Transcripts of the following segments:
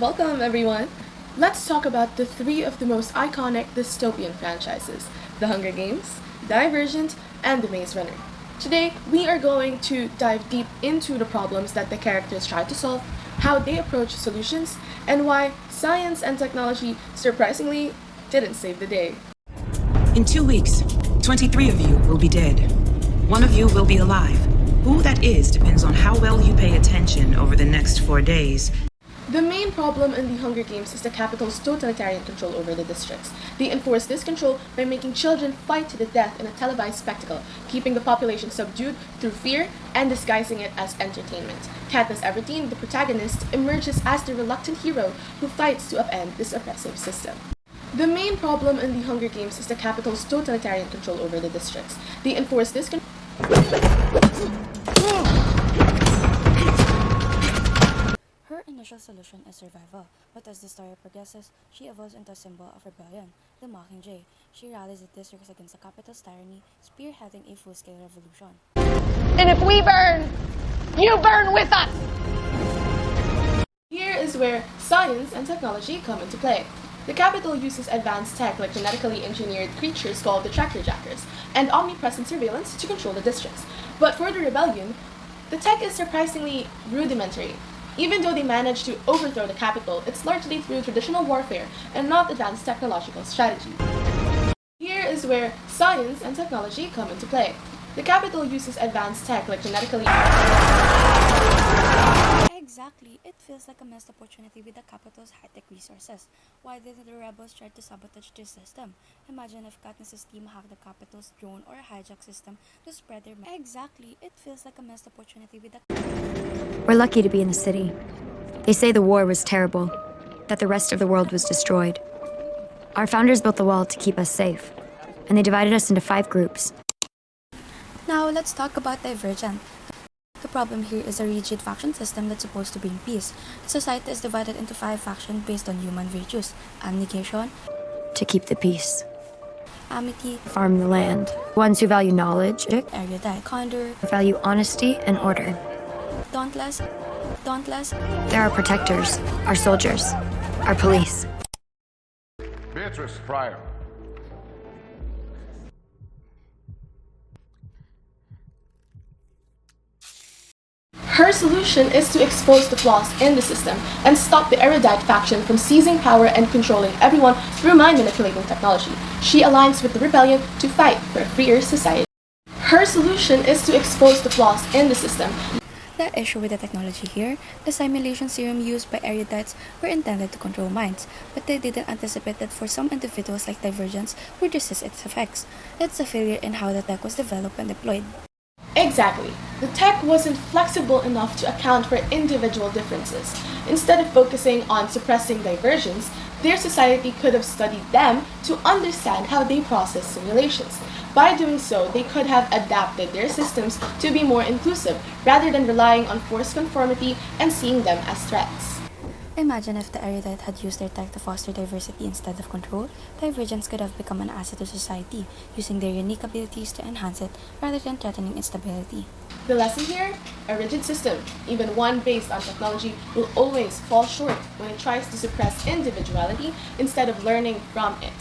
Welcome, everyone. Let's talk about the three of the most iconic dystopian franchises: The Hunger Games, Divergent, and The Maze Runner. Today, we are going to dive deep into the problems that the characters try to solve, how they approach solutions, and why science and technology surprisingly didn't save the day. In 2 weeks, 23 of you will be dead. One of you will be alive. Who that is depends on how well you pay attention over the next 4 days. The main problem in the Hunger Games is the capital's totalitarian control over the districts. They enforce this control by making children fight to the death in a televised spectacle, keeping the population subdued through fear and disguising it as entertainment. Katniss Everdeen, the protagonist, emerges as the reluctant hero who fights to upend this oppressive system. The main problem in the Hunger Games is the capital's totalitarian control over the districts. They enforce this control. Her initial solution is survival, but as the story progresses, she evolves into a symbol of rebellion, the Mockingjay. She rallies the districts against the capital's tyranny, spearheading a full-scale revolution. And if we burn, you burn with us! Here is where science and technology come into play. The capital uses advanced tech like genetically engineered creatures called the Tractor Jackers and omnipresent surveillance to control the districts. But for the rebellion, the tech is surprisingly rudimentary. Even though they manage to overthrow the capital, it's largely through traditional warfare and not advanced technological strategy. Here is where science and technology come into play. The capital uses advanced tech like genetically... Exactly, it feels like a missed opportunity with the capital's high-tech resources. Why didn't the rebels try to sabotage this system? Imagine if Katniss's team hacked the capital's drone or hijack system to spread their message. Exactly, it feels like a missed opportunity with the... We're lucky to be in the city. They say the war was terrible, that the rest of the world was destroyed. Our founders built the wall to keep us safe, and they divided us into 5 groups. Now, let's talk about Divergent. The problem here is a rigid faction system that's supposed to bring peace. The society is divided into 5 factions based on human virtues: abnegation, To keep the peace. amity, Farm the land. Ones who value knowledge, erudite, candor, value honesty and order. dauntless. There are protectors, our soldiers, our police. Beatrice Pryor. Her solution is to expose the flaws in the system and stop the erudite faction from seizing power and controlling everyone through mind-manipulating technology. She aligns with the rebellion to fight for a freer society. Her solution is to expose the flaws in the system. The issue with the technology here, the simulation serum used by erudites were intended to control minds, but they didn't anticipate that for some individuals like Divergence would resist its effects. It's a failure in how the tech was developed and deployed. Exactly. The tech wasn't flexible enough to account for individual differences. Instead of focusing on suppressing diversions, their society could have studied them to understand how they process simulations. By doing so, they could have adapted their systems to be more inclusive rather than relying on forced conformity and seeing them as threats. Imagine if the erudite had used their tech to foster diversity instead of control. Divergence could have become an asset to society, using their unique abilities to enhance it rather than threatening its stability. The lesson here? A rigid system, even one based on technology, will always fall short when it tries to suppress individuality instead of learning from it.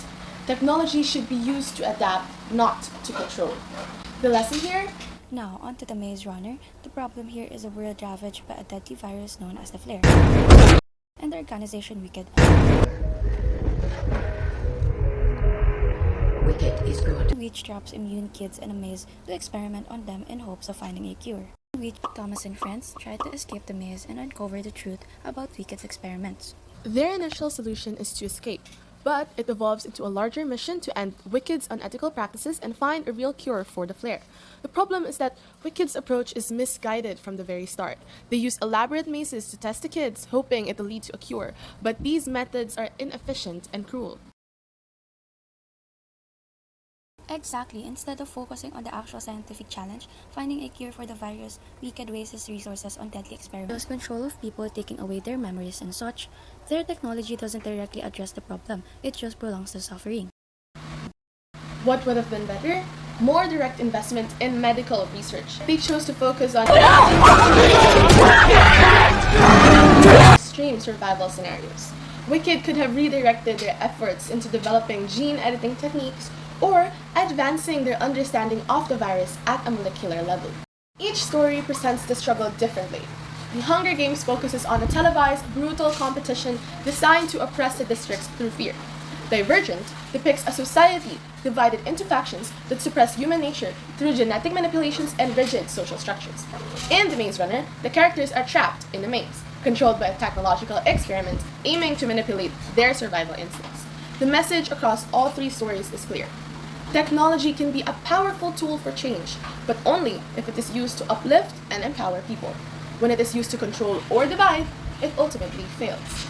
Technology should be used to adapt, not to control. The lesson here? Now, onto the Maze Runner. The problem here is a world ravaged by a deadly virus known as the Flare, and the organization Wicked. Wicked is good. Witch traps immune kids in a maze to experiment on them in hopes of finding a cure. Witch, Thomas and friends try to escape the maze and uncover the truth about Wicked's experiments. Their initial solution is to escape, but it evolves into a larger mission to end Wicked's unethical practices and find a real cure for the flare. The problem is that Wicked's approach is misguided from the very start. They use elaborate mazes to test the kids, hoping it'll lead to a cure, but these methods are inefficient and cruel. Exactly. Instead of focusing on the actual scientific challenge, finding a cure for the virus, Wicked wastes resources on deadly experiments. Lost control of people, taking away their memories and such. Their technology doesn't directly address the problem, it just prolongs the suffering. What would have been better? More direct investment in medical research. They chose to focus on extreme survival scenarios. Wicked could have redirected their efforts into developing gene editing techniques or advancing their understanding of the virus at a molecular level. Each story presents the struggle differently. The Hunger Games focuses on a televised, brutal competition designed to oppress the districts through fear. Divergent depicts a society divided into factions that suppress human nature through genetic manipulations and rigid social structures. In The Maze Runner, the characters are trapped in a maze, controlled by a technological experiment aiming to manipulate their survival instincts. The message across all three stories is clear. Technology can be a powerful tool for change, but only if it is used to uplift and empower people. When it is used to control or divide, it ultimately fails.